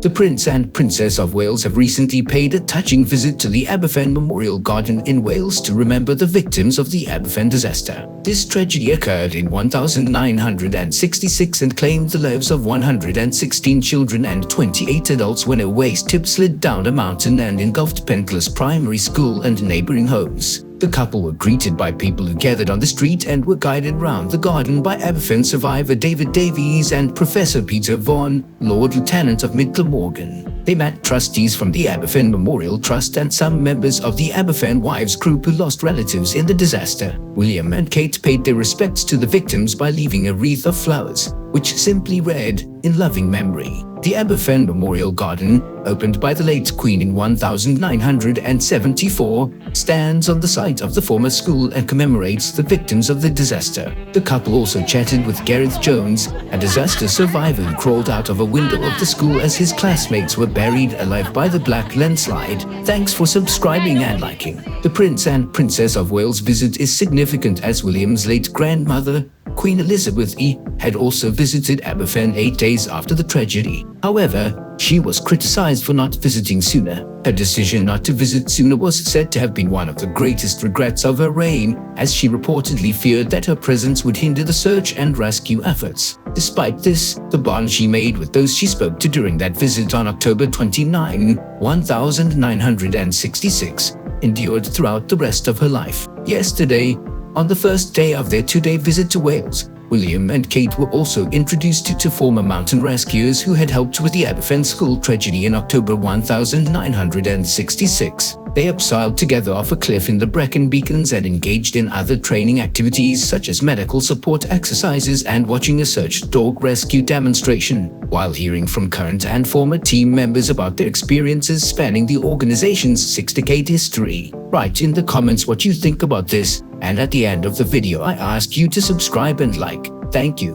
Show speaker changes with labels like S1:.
S1: The Prince and Princess of Wales have recently paid a touching visit to the Aberfan Memorial Garden in Wales to remember the victims of the Aberfan disaster. This tragedy occurred in 1966 and claimed the lives of 116 children and 28 adults when a waste tip slid down a mountain and engulfed Pantglas Primary School and neighbouring homes. The couple were greeted by people who gathered on the street and were guided round the garden by Aberfan survivor Davies and Professor Peter Vaughan, Lord Lieutenant of Mid Glamorgan. They met trustees from the Aberfan Memorial Trust and some members of the Aberfan Wives group who lost relatives in the disaster. William and Kate paid their respects to the victims by leaving a wreath of flowers, which simply read, "In loving memory." The Aberfan Memorial Garden, opened by the late Queen in 1974, stands on the site of the former school and commemorates the victims of the disaster. The couple also chatted with Gareth Jones, a disaster survivor who crawled out of a window of the school as his classmates were buried alive by the black landslide. Thanks for subscribing and liking. The Prince and Princess of Wales visit is significant as William's late grandmother, Queen Elizabeth E, had also visited Aberfan 8 days after the tragedy. However, she was criticized for not visiting sooner. Her decision not to visit sooner was said to have been one of the greatest regrets of her reign, as she reportedly feared that her presence would hinder the search and rescue efforts. Despite this, the bond she made with those she spoke to during that visit on October 29, 1966, endured throughout the rest of her life. Yesterday, on the first day of their 2-day visit to Wales, William and Kate were also introduced to two former mountain rescuers who had helped with the Aberfan school tragedy in October 1966. They abseiled together off a cliff in the Brecon Beacons and engaged in other training activities such as medical support exercises and watching a search dog rescue demonstration, while hearing from current and former team members about their experiences spanning the organization's 6-decade history. Write in the comments what you think about this, and at the end of the video I ask you to subscribe and like. Thank you.